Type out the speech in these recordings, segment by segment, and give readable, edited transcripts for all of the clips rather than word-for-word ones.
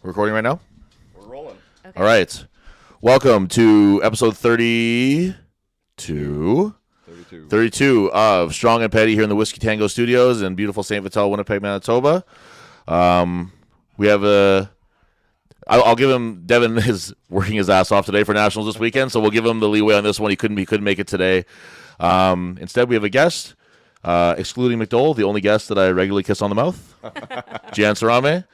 We're recording right now? We're rolling. Okay. All right. Welcome to episode 32 of Strong and Petty here in the Whiskey Tango Studios in beautiful St. Vital, Winnipeg, Manitoba. We have I'll give him, Devin is working his ass off today for Nationals this weekend, so we'll give him the leeway on this one. He couldn't make it today. Instead, we have a guest, excluding McDowell, the only guest that I regularly kiss on the mouth, Jian Serame.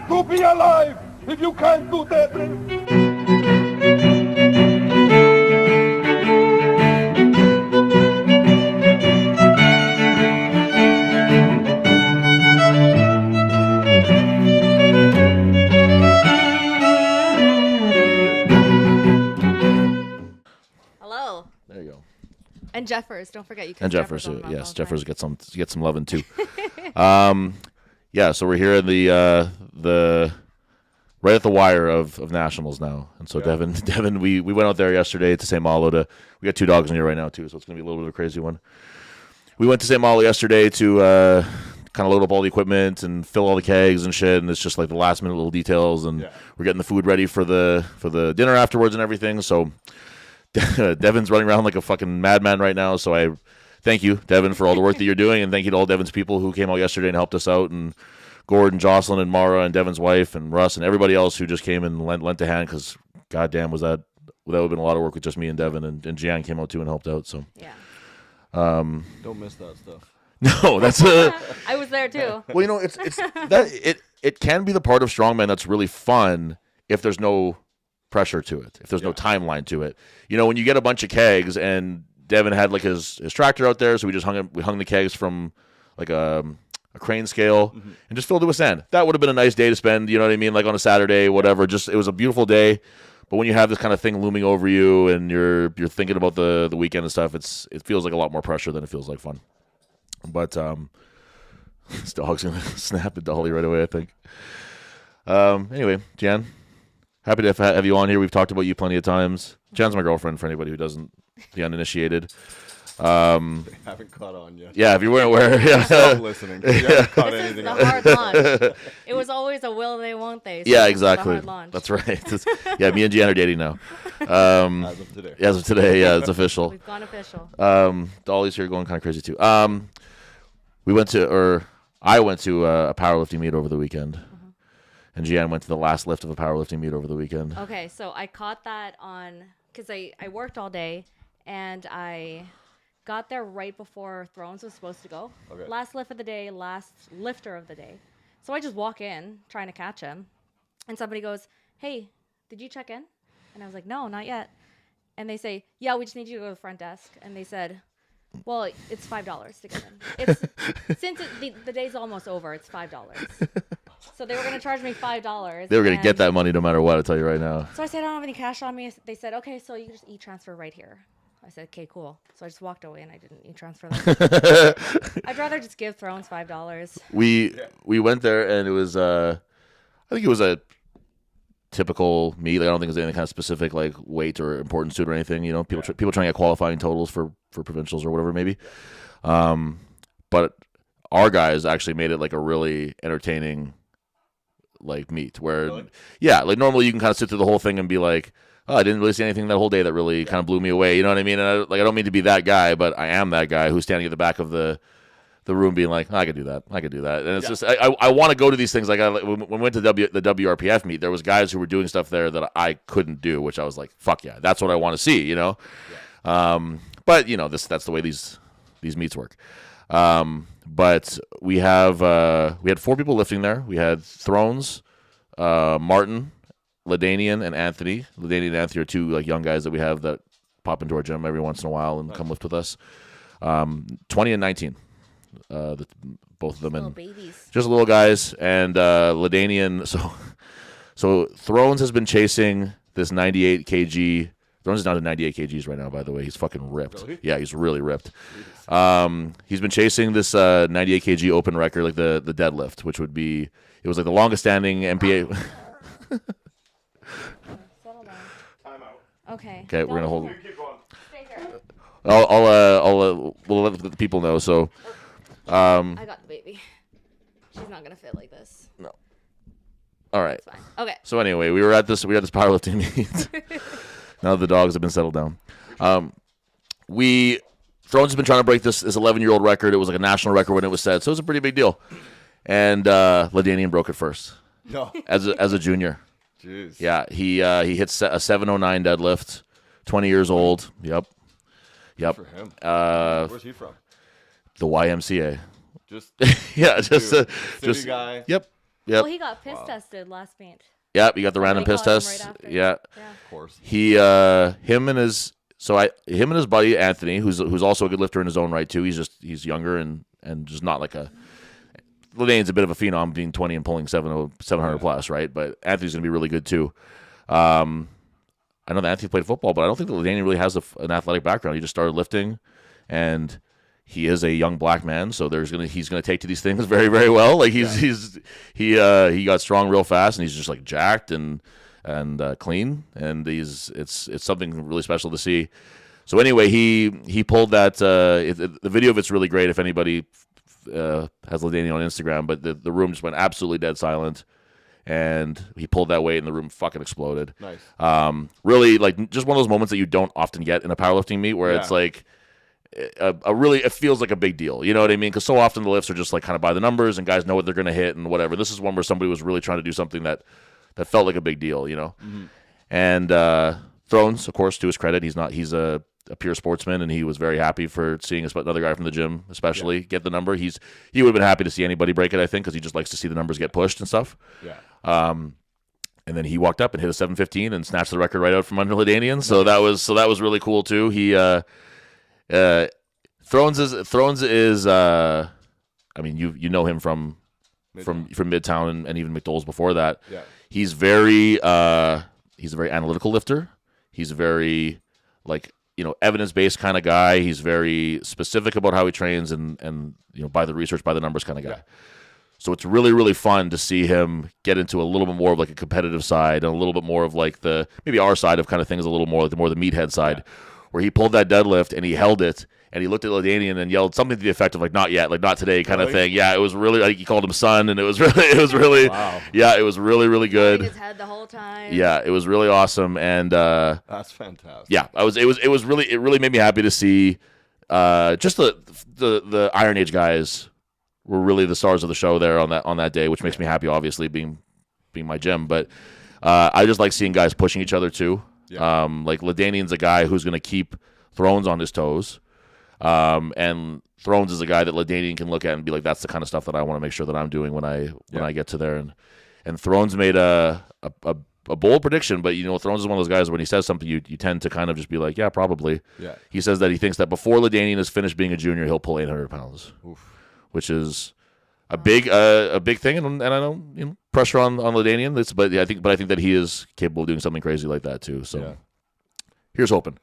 To be alive if you can't do that. Hello. There you go. And Jeffers, don't forget you can. And Jeffers, yes, Jeffers get some loving too. Yeah, so we're here in the right at the wire of Nationals now, and so yeah. Devin, we went out there yesterday to St. Malo we got two dogs in here right now too, so it's gonna be a little bit of a crazy one. We went to St. Malo yesterday to kind of load up all the equipment and fill all the kegs and shit, and it's just like the last minute little details, and we're getting the food ready for the dinner afterwards and everything. So Devin's running around like a fucking madman right now, so I thank you, Devin, for all the work that you're doing, and thank you to all Devin's people who came out yesterday and helped us out, and Gordon, Jocelyn, and Mara, and Devin's wife, and Russ, and everybody else who just came and lent a hand, because goddamn that would have been a lot of work with just me and Devin, and Jian came out too and helped out. So yeah, don't miss that stuff. No, that's I was there too. Well, you know, it's that it can be the part of strongman that's really fun if there's no pressure to it, if there's no timeline to it. You know, when you get a bunch of kegs, and Devin had like his tractor out there, so we hung the kegs from like a crane scale and just filled it with sand. That would have been a nice day to spend, you know what I mean, like on a Saturday, whatever. Just it was a beautiful day. But when you have this kind of thing looming over you and you're thinking about the weekend and stuff, it feels like a lot more pressure than it feels like fun. But this dog's gonna snap at Dolly right away, I think. Anyway, Jan, happy to have you on here. We've talked about you plenty of times. Jan's my girlfriend, for anybody who doesn't, the uninitiated. They haven't caught on yet. Yeah, if you weren't aware, stop listening. You haven't caught This anything. is the hard launch. It was always a will they, won't they? So yeah, exactly. That's right. Yeah, me and Jan are dating now. As of today. As of today, yeah, it's official. We've gone official. Dolly's here going kind of crazy too. I went to a powerlifting meet over the weekend. And Jian went to the last lift of a powerlifting meet over the weekend. Okay, so I caught that on, because I worked all day, and I got there right before Thrones was supposed to go. Okay. Last lift of the day, last lifter of the day. So I just walk in, trying to catch him, and somebody goes, "Hey, did you check in?" And I was like, "No, not yet." And they say, "Yeah, we just need you to go to the front desk." And they said, "Well, it's $5 to get in." Since the day's almost over, it's $5. So they were going to charge me $5. They were going to get that money no matter what, I'll tell you right now. So I said, "I don't have any cash on me." They said, "Okay, so you can just e-transfer right here." I said, "Okay, cool." So I just walked away and I didn't e-transfer them. I'd rather just give Thrones $5. We went there and it was, I think it was a typical meet. Like, I don't think it was anything kind of specific, like weight or importance to it or anything. You know, people trying to get qualifying totals for provincials or whatever maybe. But our guys actually made it like a really entertaining like meet where, like normally you can kind of sit through the whole thing and be like, "Oh, I didn't really see anything that whole day that really kind of blew me away." You know what I mean? And I don't mean to be that guy, but I am that guy who's standing at the back of the room being like, I could do that. And it's just, I want to go to these things. Like when we went to the WRPF meet, there was guys who were doing stuff there that I couldn't do, which I was like, fuck yeah, that's what I want to see, you know? Yeah. But you know, that's the way these meets work. But we had 4 people lifting there. We had Thrones, Martin, Ladanian, and Anthony. Ladanian and Anthony are 2 like young guys that we have that pop into our gym every once in a while and come lift with us. 20 and 19, both of them, and babies. Just little guys. And Ladanian. So Thrones has been chasing this 98 kg. Thrones is down to 98 kgs right now, by the way. He's fucking ripped. Really? Yeah, he's really ripped. He's been chasing this 98 kg open record, like the deadlift, which would be, it was like the longest standing MPA. Settle down. Time out. Okay. Okay, we're gonna hold. Keep going. Stay here. We'll let the people know. So, I got the baby. She's not gonna fit like this. No. All right. It's fine. Okay. So anyway, we had this powerlifting meet. Now the dogs have been settled down. Thrones has been trying to break this 11-year-old record. It was like a national record when it was set, so it was a pretty big deal. And LaDainian broke it first. No. As a junior. Jeez. Yeah, he hits a 709 deadlift, 20 years old. Yep. Good for him. Where's he from? The YMCA. Just Yeah, city guy. Yep. Well, he got piss tested last meet. Yep, you got the random piss called him test. right after. Yeah. Of course. Him and his buddy Anthony, who's also a good lifter in his own right too. He's younger and just not like a LaDainian's a bit of a phenom, being 20 and pulling 700 plus, right? But Anthony's going to be really good too. I know that Anthony played football, but I don't think that LaDainian really has an athletic background. He just started lifting, and he is a young black man, so he's gonna take to these things very, very well. Like he got strong real fast, and he's just like jacked and clean, and it's something really special to see. So anyway, he pulled that. The video of it's really great if anybody has LaDainian on Instagram, but the room just went absolutely dead silent, and he pulled that weight, and the room fucking exploded. Nice. Really, like just one of those moments that you don't often get in a powerlifting meet, where it's like it feels like a big deal. You know what I mean? Because so often the lifts are just like kind of by the numbers, and guys know what they're going to hit and whatever. This is one where somebody was really trying to do something that felt like a big deal. You know, and Thrones, of course, to his credit, he's a pure sportsman, and he was very happy for seeing another guy from the gym, especially get the number. He would have been happy to see anybody break it, I think, because he just likes to see the numbers get pushed and stuff. Yeah. And then he walked up and hit a 715 and snatched the record right out from under LaDainian. So that was really cool too. He Thrones is I mean you know him from Midtown and even McDowell's before that. Yeah. He's a very analytical lifter. He's very evidence-based kind of guy. He's very specific about how he trains and by the research, by the numbers kind of guy. Yeah. So it's really, really fun to see him get into a little bit more of like a competitive side and a little bit more of like maybe our side of kind of things, a little more like the meathead side, where he pulled that deadlift and he held it and he looked at LaDainian and yelled something to the effect of like, not yet, like not today kind of thing. Yeah, it was really, like he called him son, and it was really, wow. Yeah, it was really, really good. His head the whole time. Yeah, it was really awesome. And that's fantastic. yeah, it really made me happy to see just the Iron Age guys were really the stars of the show there on that day, which makes me happy, obviously, being my gym. But I just like seeing guys pushing each other too. Yeah. Like LaDainian's a guy who's going to keep Thrones on his toes, and Thrones is a guy that LaDainian can look at and be like, that's the kind of stuff that I want to make sure that I'm doing when I get to there. And Thrones made a bold prediction, but Thrones is one of those guys when he says something, you tend to kind of just be like, yeah, probably. Yeah. He says that he thinks that before LaDainian is finished being a junior, he'll pull 800 pounds. Oof. Which is a big thing, and I know pressure on LaDainian. But I think that he is capable of doing something crazy like that too. So here's hoping.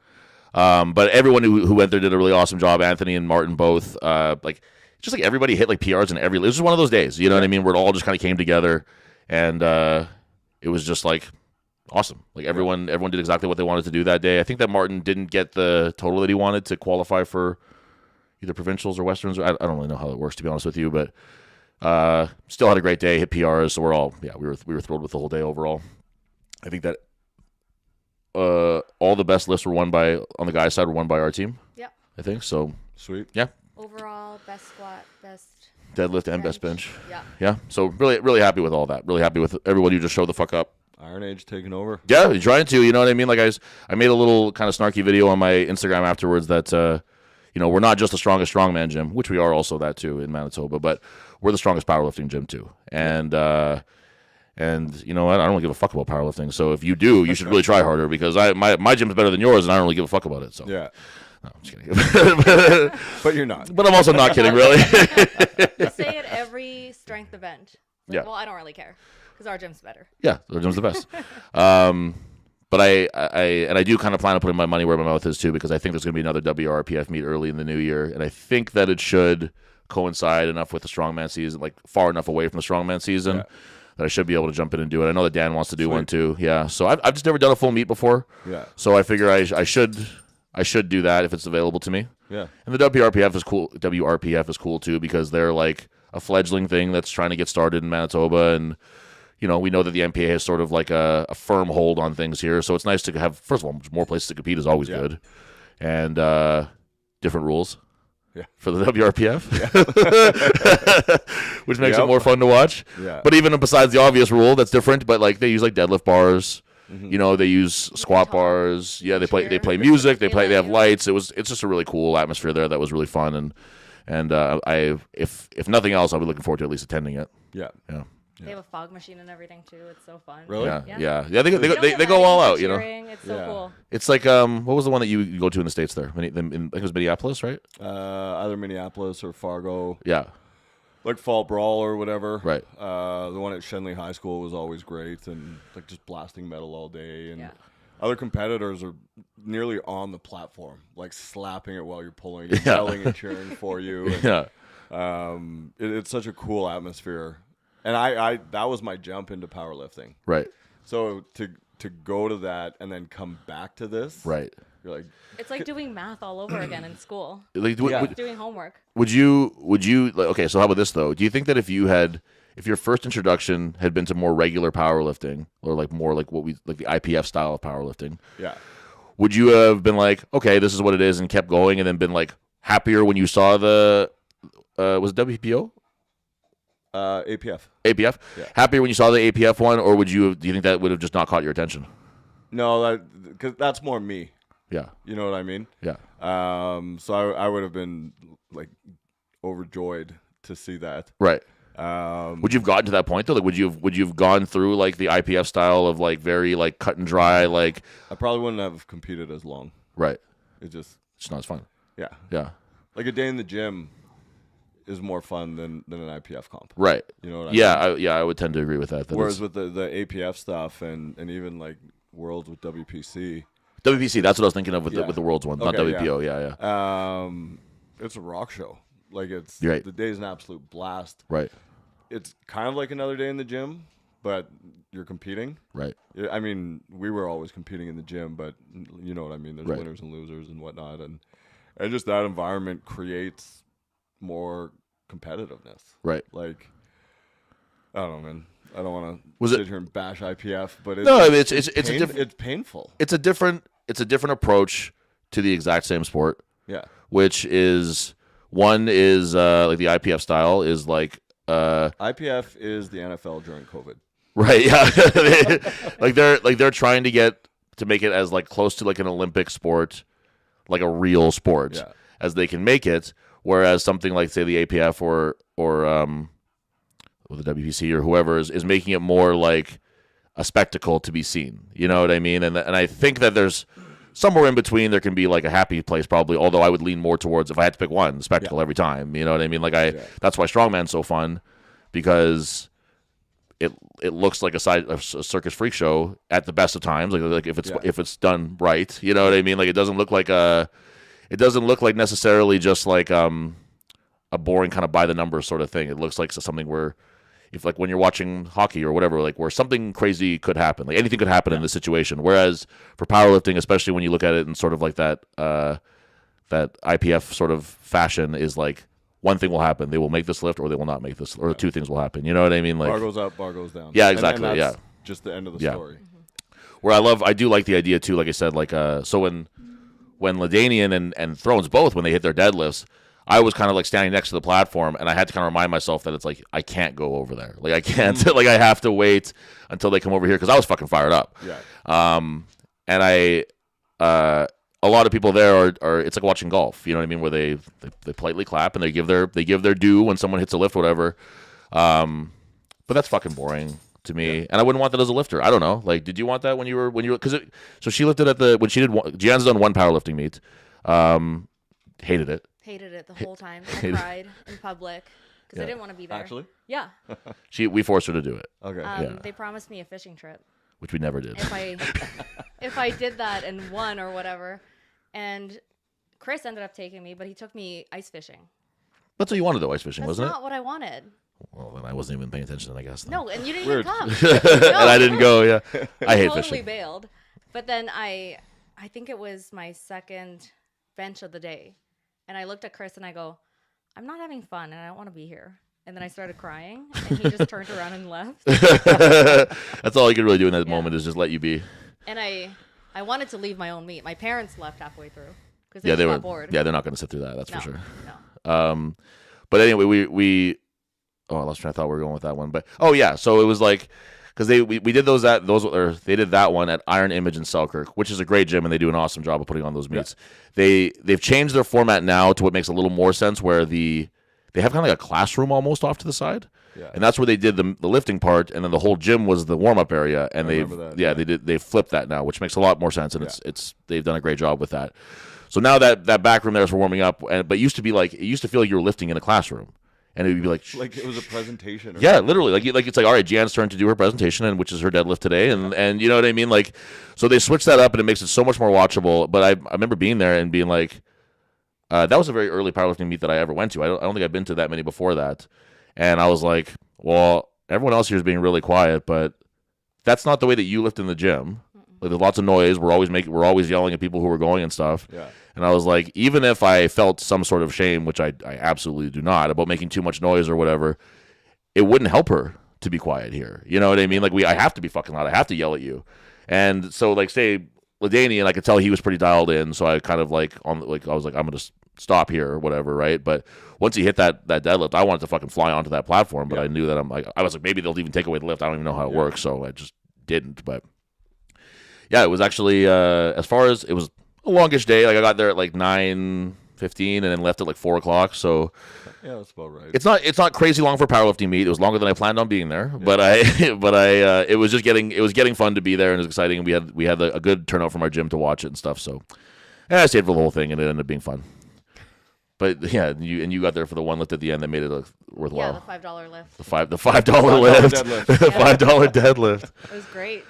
But everyone who went there did a really awesome job. Anthony and Martin both. Just like everybody hit like PRs in every. It was just one of those days, you know what I mean, where it all just kind of came together, and it was just like awesome. Like everyone did exactly what they wanted to do that day. I think that Martin didn't get the total that he wanted to qualify for either provincials or westerns. I don't really know how it works, to be honest with you, but still had a great day, hit PRs, so we were thrilled with the whole day overall. I think that all the best lifts on the guys' side were won by our team. Yep. I think so. Sweet. Yeah. Overall, best squat, best Deadlift and best bench. Yeah. Yeah. So really, really happy with all that. Really happy with everyone who just showed the fuck up. Iron Age taking over. Yeah, you're trying to. You know what I mean? Like I made a little kind of snarky video on my Instagram afterwards that we're not just the strongest strongman gym, which we are also that too in Manitoba, but we're the strongest powerlifting gym too. And you know what? I don't give a fuck about powerlifting. So if you do, you should really try harder, because my gym's better than yours, and I don't really give a fuck about it. So Yeah. no, I'm just kidding. But you're not. But I'm also not kidding, really. I say it every strength event. Yeah. Well, I don't really care because our gym's better. Yeah, our gym's the best. But I do kind of plan on putting my money where my mouth is too, because I think there's going to be another WRPF meet early in the new year, and I think that it should coincide enough with the strongman season, like far enough away from the strongman season, that I should be able to jump in and do it. I know that Dan wants to do one too. Yeah, so I've just never done a full meet before. Yeah. So I figure I should do that if it's available to me. Yeah. And the WRPF is cool. WRPF is cool too, because they're like a fledgling thing that's trying to get started in Manitoba, and you know, we know that the NPA has sort of like a firm hold on things here. So it's nice to have, first of all, more places to compete is always good. And different rules for the WRPF, which makes it more fun to watch. Yeah. But even besides the obvious rule that's different, but like they use like deadlift bars. You know, they use squat bars. Yeah, they play music. They have lights. It's just a really cool atmosphere there that was really fun. And if nothing else, I'll be looking forward to at least attending it. Yeah. They have a fog machine and everything too. It's so fun. Really? Yeah. They go all out. You know, it's so cool. It's like what was the one that you go to in the States there? I think it was Minneapolis, right? Either Minneapolis or Fargo. Yeah. Like Fall Brawl or whatever. Right. The one at Shenley High School was always great, and like just blasting metal all day. And other competitors are nearly on the platform, like slapping it while you're pulling, and yelling and cheering for you. And, it's such a cool atmosphere. And I that was my jump into powerlifting. Right. So to go to that and then come back to this. Right. You're like, it's like doing math all over again in school. Like doing homework. Would you like, okay, so how about this though? Do you think that if your first introduction had been to more regular powerlifting or like more like the IPF style of powerlifting? Yeah. Would you have been like, okay, this is what it is and kept going and then been like happier when you saw the was it WPO? APF. APF? Yeah. Happier when you saw the APF one, or do you think that would have just not caught your attention? No, because that's more me. Yeah. You know what I mean? Yeah. So I would have been like overjoyed to see that. Right. Would you have gotten to that point though? Like, would you have gone through like the IPF style of like very like cut and dry like? I probably wouldn't have competed as long. Right. It's not as fun. Yeah. Yeah. Like a day in the gym is more fun than an IPF comp. Right. You know what I mean? I would tend to agree with that. Whereas with the APF stuff and even like Worlds with WPC. WPC, that's what I was thinking of with the Worlds one, not WPO. Yeah. It's a rock show. Like the day's an absolute blast. Right. It's kind of like another day in the gym, but you're competing. Right. I mean, we were always competing in the gym, but you know what I mean. There's winners and losers and whatnot, and just that environment creates more competitiveness. Right. Like, I don't know, man. I don't want to sit here and bash IPF, but it's painful. It's a different approach to the exact same sport. Yeah. Which is one is like the IPF style is like IPF is the NFL during COVID. Right. Yeah. they're trying to make it as like close to like an Olympic sport, like a real sport as they can make it. Whereas something like say the APF or the WPC or whoever is making it more like a spectacle to be seen. You know what I mean? And I think that there's somewhere in between there can be like a happy place probably, although I would lean more towards if I had to pick one, the spectacle every time. You know what I mean? Like that's why strongman's so fun because it looks like a circus freak show at the best of times. Like if it's done right, you know what I mean? Like it doesn't look like necessarily just like a boring kind of by the numbers sort of thing. It looks like something where if like when you're watching hockey or whatever, like where something crazy could happen, like anything could happen in this situation. Whereas for powerlifting, especially when you look at it in sort of like that IPF sort of fashion is like one thing will happen. They will make this lift or they will not make this, or two things will happen. You know what I mean? Like bar goes up, bar goes down. Yeah, exactly. And that's just the end of the story. Where I do like the idea too, like I said, like so when Ladanian and Thrones both, when they hit their deadlifts, I was kind of like standing next to the platform, and I had to kind of remind myself that it's like I can't go over there. Like I can't. Like I have to wait until they come over here because I was fucking fired up. Yeah. And a lot of people there are. It's like watching golf. You know what I mean? Where they politely clap and they give their due when someone hits a lift, or whatever. But that's fucking boring to me, and I wouldn't want that as a lifter. I don't know. Like, did you want that when you were because so she lifted when she did Jian's done one powerlifting meet. Hated it. Hated it the whole time. I cried in public because I didn't want to be there. Actually? Yeah. We forced her to do it. Okay. They promised me a fishing trip, which we never did. If I did that and won or whatever, and Chris ended up taking me, but he took me ice fishing. That's what you wanted though, ice fishing, wasn't it? That's not what I wanted. Well, then I wasn't even paying attention, I guess. No, and you didn't even come. And I didn't go. Yeah, I hate totally fishing. Bailed. But then I think it was my second bench of the day. And I looked at Chris and I go, I'm not having fun and I don't want to be here. And then I started crying, and he just turned around and left. That's all you can really do in that moment is just let you be. And I wanted to leave my own meat. My parents left halfway through because They were bored. Yeah, they're not going to sit through that. That's for sure. No. But anyway, we I lost track of thought we were going with that one. But so it was like because we did they did that one at Iron Image in Selkirk, which is a great gym, and they do an awesome job of putting on those meets. Yeah. They've changed their format now to what makes a little more sense, where they have kind of like a classroom almost off to the side. Yeah. And that's where they did the lifting part, and then the whole gym was the warm up area. And they flipped that now, which makes a lot more sense, and they've done a great job with that. So now that back room there is for warming up, but it used to feel like you were lifting in a classroom, and it would be like it was a presentation. Literally, like it's like, all right, Jian's turn to do her presentation, and which is her deadlift today, and you know what I mean, like, so they switched that up, and it makes it so much more watchable. But I remember being there and being like, that was a very early powerlifting meet that I ever went to. I don't think I've been to that many before that. And I was like, well, everyone else here is being really quiet, but that's not the way that you lift in the gym. Like, there's lots of noise. We're always yelling at people who are going and stuff. Yeah. And I was like, even if I felt some sort of shame, which I absolutely do not, about making too much noise or whatever, it wouldn't help her to be quiet here. You know what I mean? Like, I have to be fucking loud. I have to yell at you. And so, like, say Ladanian, I could tell he was pretty dialed in. So I kind of I was like, I'm gonna stop here or whatever, right? But once he hit that deadlift, I wanted to fucking fly onto that platform, but I knew that I was like, maybe they'll even take away the lift. I don't even know how it works, so I just didn't. But yeah, it was actually as far as it was a longish day. Like, I got there at like 9:15 and then left at like 4 o'clock. So yeah, that's about right. It's not crazy long for powerlifting meet. It was longer than I planned on being there, but it was getting fun to be there, and it was exciting. And we had a good turnout from our gym to watch it and stuff. So I stayed for the whole thing, and it ended up being fun. But yeah, you got there for the one lift at the end that made it worthwhile. Yeah, the $5 lift. The $5 lift. The $5 deadlift. It was great.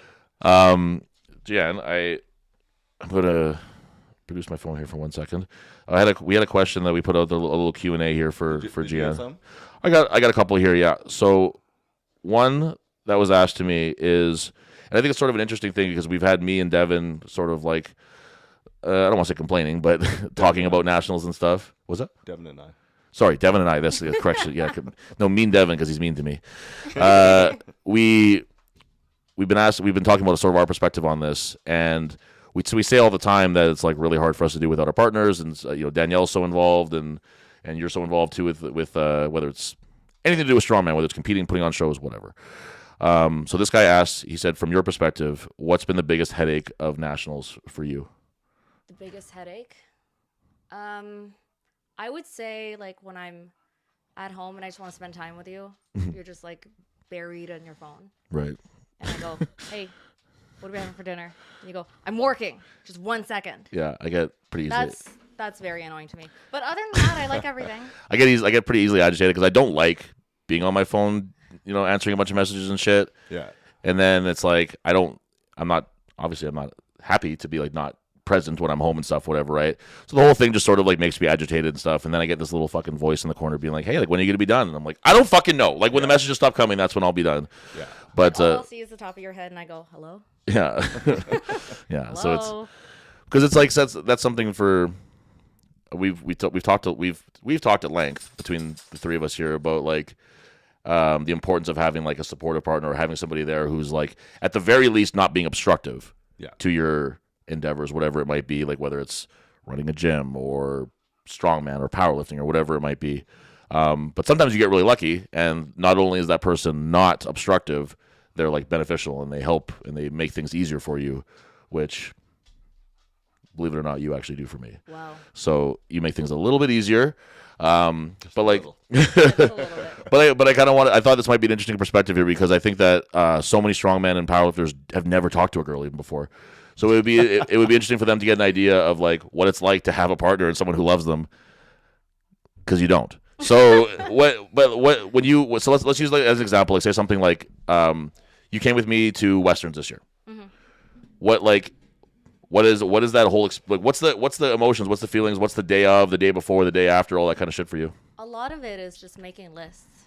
Jan, I'm gonna produce my phone here for 1 second. We had a question that we put out a little Q&A here for Jan. I got a couple here. Yeah. So one that was asked to me is, and I think it's sort of an interesting thing because we've had me and Devin sort of like. I don't want to say complaining, but talking about nationals and stuff. What's that? Devin and I. Sorry, Devin and I. That's the correction. Yeah, no, mean Devin because he's mean to me. We've been talking about sort of our perspective on this, and we say all the time that it's like really hard for us to do without our partners, and Danielle's so involved, and you're so involved too with whether it's anything to do with strongman, whether it's competing, putting on shows, whatever. So this guy asked. He said, from your perspective, what's been the biggest headache of nationals for you? The biggest headache? I would say, like, when I'm at home and I just want to spend time with you, you're just like buried on your phone. Right. And I go, hey, what are we having for dinner? And you go, I'm working. Just 1 second. Yeah, I get pretty easily. That's very annoying to me. But other than that, I like everything. I get pretty easily agitated because I don't like being on my phone, answering a bunch of messages and shit. Yeah. And then it's like I'm not happy to be like not present when I'm home and stuff, whatever, right? So the whole thing just sort of like makes me agitated and stuff, and then I get this little fucking voice in the corner being like, hey, like, when are you gonna be done? And I'm like, I don't fucking know. Like, when the messages stop coming, that's when I'll be done. Yeah. But all I'll see is the top of your head, and I go, hello. Yeah. Yeah. Hello? So it's because it's like that's something for we've talked at length between the three of us here about like the importance of having like a supportive partner or having somebody there who's like at the very least not being obstructive to your endeavors, whatever it might be, like whether it's running a gym or strongman or powerlifting or whatever it might be. But sometimes you get really lucky, and not only is that person not obstructive, they're like beneficial and they help and they make things easier for you, which, believe it or not, you actually do for me. Wow. So you make things a little bit easier. But like, but I kind of I thought this might be an interesting perspective here because I think that so many strongmen and powerlifters have never talked to a girl even before. So it would be interesting for them to get an idea of like what it's like to have a partner and someone who loves them, because you don't. So let's use like as an example, like say something like you came with me to Westerns this year. Mm-hmm. What is that whole what's the emotions, what's the feelings, what's the day of, the day before, the day after, all that kind of shit for you? A lot of it is just making lists.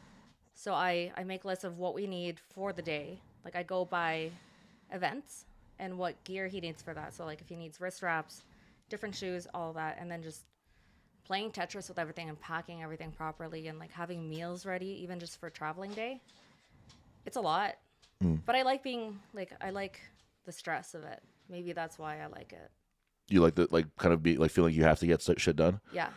So I make lists of what we need for the day. Like I go by events and what gear he needs for that. So like if he needs wrist wraps, different shoes, all of that, and then just playing Tetris with everything and packing everything properly and like having meals ready, even just for traveling day, it's a lot. But I like being like, I like the stress of it. Maybe that's why I like it. You like the like kind of be like feeling you have to get shit done. Yeah,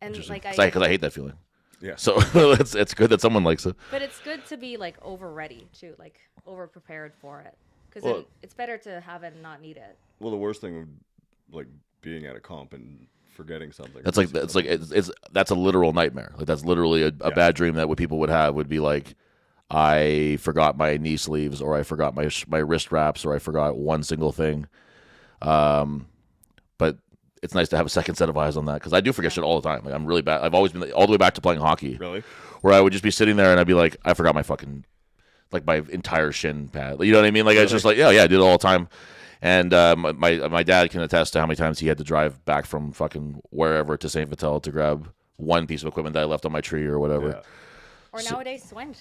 and like because I hate that feeling. Yeah. So it's good that someone likes it. But it's good to be like over ready too, like over prepared for it, because Well, it's better to have it and not need it. Well, the worst thing would like being at a comp and forgetting something. That's like it's that's a literal nightmare. Like that's literally a bad dream that what people would have would be like, I forgot my knee sleeves, or I forgot my wrist wraps, or I forgot one single thing. But it's nice to have a second set of eyes on that, because I do forget shit all the time. Like I'm really bad. I've always been all the way back to playing hockey. Really? Where I would just be sitting there and I'd be like, I forgot my fucking my entire shin pad. You know what I mean? Like it's just like yeah, I do it all the time. And my dad can attest to how many times he had to drive back from fucking wherever to St. Vital to grab one piece of equipment that I left on my tree or whatever. Yeah. Or nowadays, Swinge.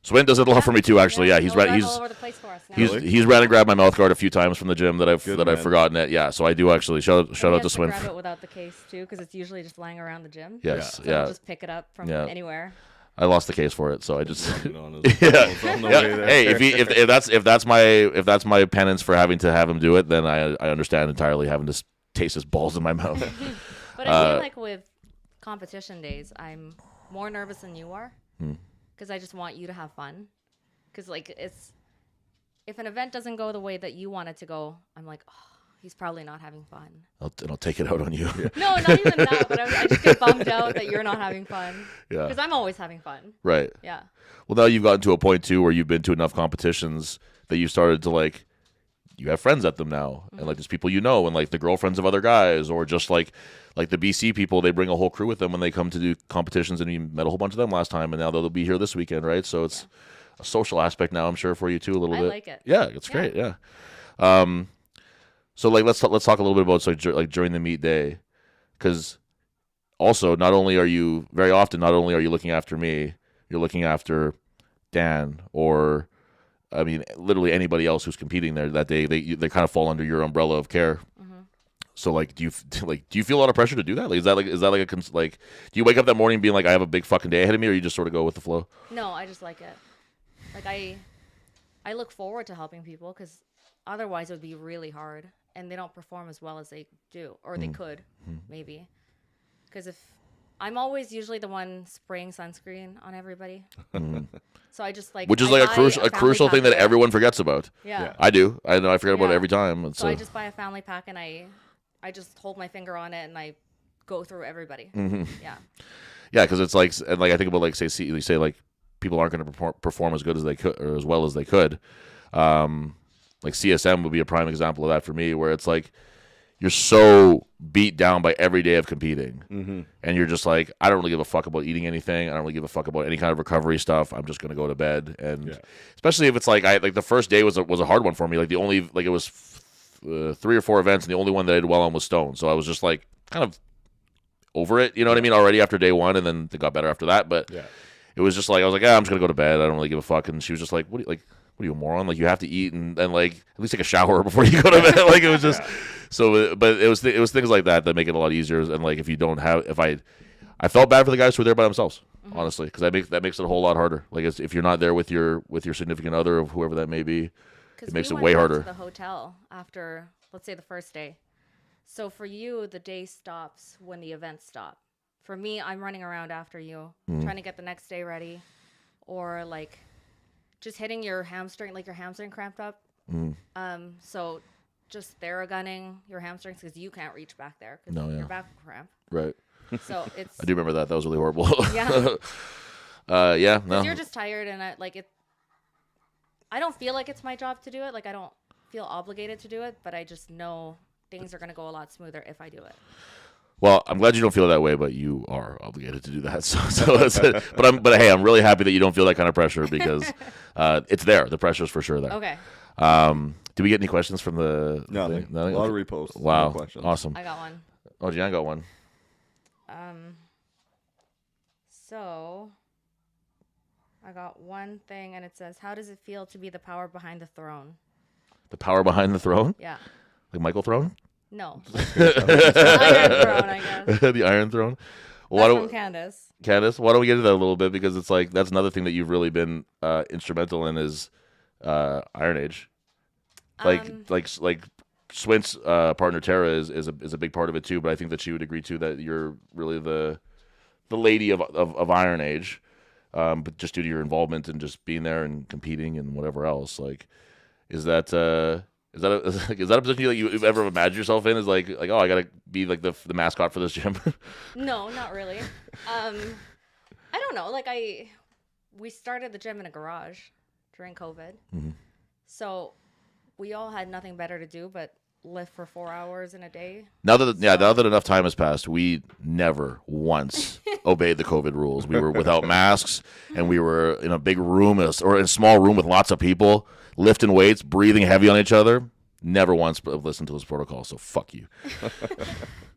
Swin does it a lot for me too, actually. Yeah, he's all over the place for us now. He's ran and grabbed my mouth guard a few times from the gym that I've forgotten it. Yeah, so I do actually shout out to Swin. Grab it without the case too, because it's usually just lying around the gym. Yes, so I'll just pick it up from anywhere. I lost the case for it, so I just yeah. Hey, if that's my penance for having to have him do it, then I understand entirely having to taste his balls in my mouth. But I feel like with competition days, I'm more nervous than you are, because I just want you to have fun. Because like if an event doesn't go the way that you want it to go, I'm like, oh, he's probably not having fun. I'll take it out on you. No, not even that. But I just get bummed out that you're not having fun. Yeah. Because I'm always having fun. Right. Yeah. Well, now you've gotten to a point too where you've been to enough competitions that you started to like, you have friends at them now, and like there's people you know, and like the girlfriends of other guys, or just like the BC people, they bring a whole crew with them when they come to do competitions, and you met a whole bunch of them last time, and now they'll be here this weekend, right? So it's a social aspect now, I'm sure, for you too, a little bit. I like it. Yeah, it's great. Yeah. So like let's talk a little bit about like during the meet day, because also not only are you looking after me, you're looking after Dan, or I mean literally anybody else who's competing there that day. They kind of fall under your umbrella of care. So like do you feel a lot of pressure to do that? Like is that like do you wake up that morning being like, I have a big fucking day ahead of me, or you just sort of go with the flow? No, I just like it. Like I look forward to helping people, because otherwise it would be really hard, and they don't perform as well as they do, or they could maybe. Because if I'm always usually the one spraying sunscreen on everybody, so I just like, which is like a crucial thing that everyone forgets about. Yeah. I do. I know. I forget about it every time. So I just buy a family pack, and I just hold my finger on it, and I go through everybody. Yeah. Yeah, because it's like, and like I think about like say like people aren't going to perform as good as they could, or as well as they could. Like CSM would be a prime example of that for me, where it's like you're so beat down by every day of competing, and you're just like, I don't really give a fuck about eating anything. I don't really give a fuck about any kind of recovery stuff. I'm just going to go to bed, and especially if it's like the first day was a hard one for me. Like it was 3 or 4 events, and the only one that I did well on was Stone. So I was just like kind of over it, you know what I mean, already after day 1, and then it got better after that. But it was just like, I was like, I'm just gonna go to bed. I don't really give a fuck. And she was just like, what are you, a moron? Like, you have to eat and like at least take a shower before you go to bed. Like, it was just so. But it was things like that that make it a lot easier. And like, if you don't have, I felt bad for the guys who were there by themselves, honestly, because that makes it a whole lot harder. Like, if you're not there with your significant other, or whoever that may be, it makes it way harder. To the hotel after, let's say, the first day. So for you, the day stops when the events stop. For me, I'm running around after you, trying to get the next day ready, or like just hitting your hamstring, like your hamstring cramped up. So just theragunning your hamstrings, because you can't reach back there because your back will cramp. Right. So it's. I do remember that. That was really horrible. Yeah. Yeah. No. You're just tired, and I don't feel like it's my job to do it. Like, I don't feel obligated to do it, but I just know things are going to go a lot smoother if I do it. Well, I'm glad you don't feel that way, but you are obligated to do that. But hey, I'm really happy that you don't feel that kind of pressure, because it's there. The pressure's for sure there. Okay. Do we get any questions from the? Nothing. A lot of reposts. Wow. No questions. Awesome. I got one. Oh, Jian got one. So I got one thing, and it says, "How does it feel to be the power behind the throne?" The power behind the throne? Yeah. Like Michael Throne? No. Iron Throne, I guess. The Iron Throne. That's from Candace. Candace, why don't we get into that a little bit, because it's like that's another thing that you've really been instrumental in is Iron Age. Like Swint's partner Tara is a big part of it too, but I think that she would agree too that you're really the lady of Iron Age, but just due to your involvement and just being there and competing and whatever else. Like, is that a position that you've ever imagined yourself in? Is like oh, I gotta be like the mascot for this gym? No, not really. I don't know. Like we started the gym in a garage during COVID, so we all had nothing better to do but lift for 4 hours in a day. Now that enough time has passed, we never once obeyed the COVID rules. We were without masks, and we were in a big room or in a small room with lots of people, lifting weights, breathing heavy on each other. Never once listened to his protocol, so fuck you.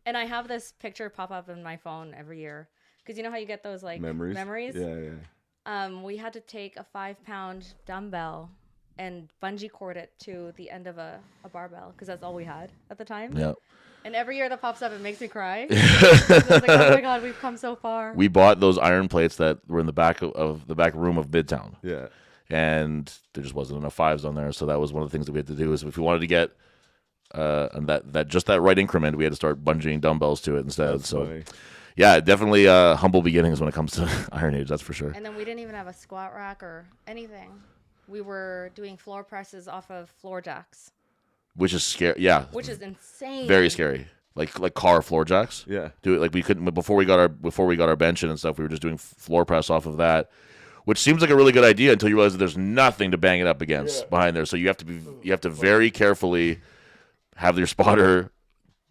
And I have this picture pop up in my phone every year, because you know how you get those like memories? Yeah. We had to take a 5-pound dumbbell and bungee cord it to the end of a barbell, because that's all we had at the time. Yeah. And every year that pops up, it makes me cry. It's like, oh my God, we've come so far. We bought those iron plates that were in the back room of Midtown. Yeah. And there just wasn't enough 5s on there, so that was one of the things that we had to do. Is if we wanted to get and that right increment, we had to start bungeeing dumbbells to it instead. That's so funny. Yeah, definitely humble beginnings when it comes to Iron Age, that's for sure. And then we didn't even have a squat rack or anything. We were doing floor presses off of floor jacks. Which is scary. Yeah. Which is insane. Very scary. Like car floor jacks. Yeah. Do it like we couldn't before we got our bench in and stuff. We were just doing floor press off of that, which seems like a really good idea until you realize that there's nothing to bang it up against behind there. So you have to very carefully have your spotter.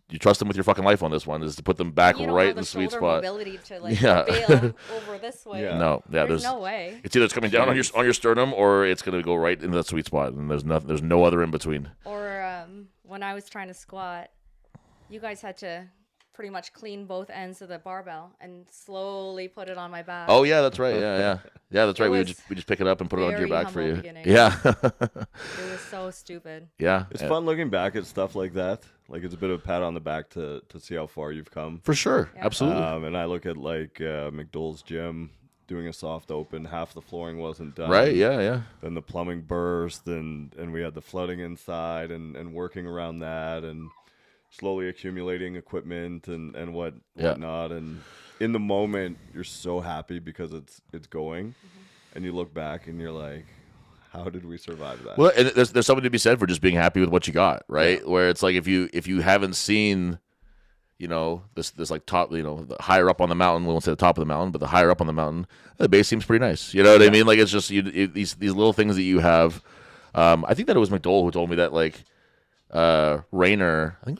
You trust them with your fucking life on this one, is to put them back right in the sweet spot. Mobility to bail over this way. Yeah. No, there's no way. It's either it's coming down on your sternum, or it's going to go right into that sweet spot, and there's no other in between. Or when I was trying to squat, you guys had to pretty much clean both ends of the barbell and slowly put it on my back. Oh yeah, that's right. Yeah, that's right. We just pick it up and put it onto your back for you. Beginning. Yeah. It was so stupid. Yeah, it's fun looking back at stuff like that. Like, it's a bit of a pat on the back to see how far you've come. For sure, yeah. Absolutely. And I look at like McDowell's gym doing a soft open. Half the flooring wasn't done. Right. Yeah. Then the plumbing burst, and we had the flooding inside, and working around that, and slowly accumulating equipment and whatnot. And in the moment, you're so happy because it's going, and you look back and you're like, how did we survive that? Well, and there's something to be said for just being happy with what you got, right? Yeah. Where it's like if you haven't seen, this like top, the higher up on the mountain. We won't say the top of the mountain, but the higher up on the mountain, the base seems pretty nice. You know what I mean? Like, it's just these little things that you have. I think that it was McDowell who told me that, like, Rayner. I think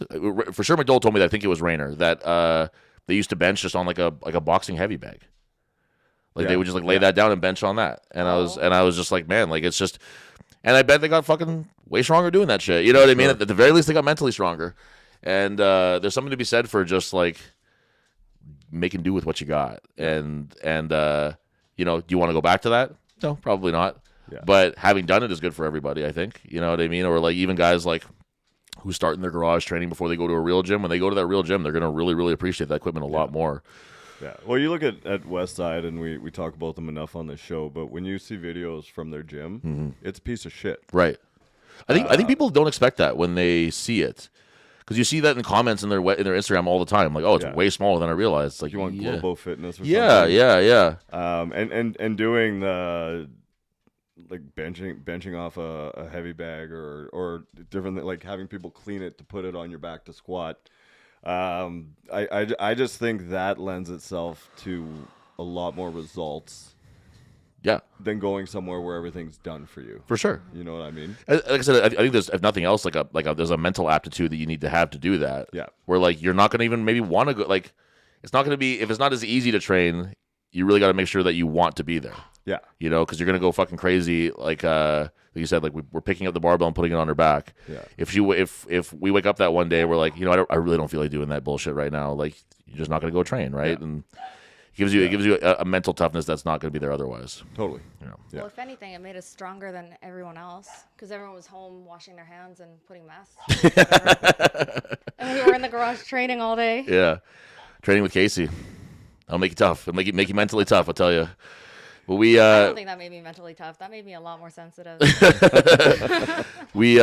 for sure McDowell told me that. I think it was Rayner that they used to bench just on like a boxing heavy bag. Like they would just like lay that down and bench on that, and I was just like, man, like it's just, and I bet they got fucking way stronger doing that shit. You know what I mean? At the very least, they got mentally stronger, and there's something to be said for just like making do with what you got, and do you want to go back to that? No, probably not. Yeah. But having done it is good for everybody, I think. You know what I mean? Or like even guys like who start in their garage training before they go to a real gym. When they go to that real gym, they're gonna really, really appreciate that equipment a lot more. Yeah. Well, you look at Westside, and we talk about them enough on this show, but when you see videos from their gym, it's a piece of shit. Right. I think people don't expect that when they see it, because you see that in comments in their Instagram all the time. Like, oh, it's way smaller than I realized. It's like, you want Globo Fitness or something. Yeah. And doing the like benching off a heavy bag or different, like having people clean it to put it on your back to squat. I just think that lends itself to a lot more results. Yeah. Than going somewhere where everything's done for you. For sure. You know what I mean? Like I said, I think there's, if nothing else, there's a mental aptitude that you need to have to do that. Yeah. Where like you're not going to even maybe want to go, like it's not going to be, if it's not as easy to train, you really got to make sure that you want to be there. Yeah. Because you're going to go fucking crazy. Like you said, like we're picking up the barbell and putting it on her back. Yeah. If we wake up that one day, we're like, I really don't feel like doing that bullshit right now. Like you're just not going to go train, right? Yeah. And it gives you a mental toughness that's not going to be there otherwise. Totally. Yeah. Well, if anything, it made us stronger than everyone else, because everyone was home washing their hands and putting masks. And we were in the garage training all day. Yeah, training with Casey. I'll make you tough. I'll make you mentally tough. I'll tell you. But we. I don't think that made me mentally tough. That made me a lot more sensitive. we.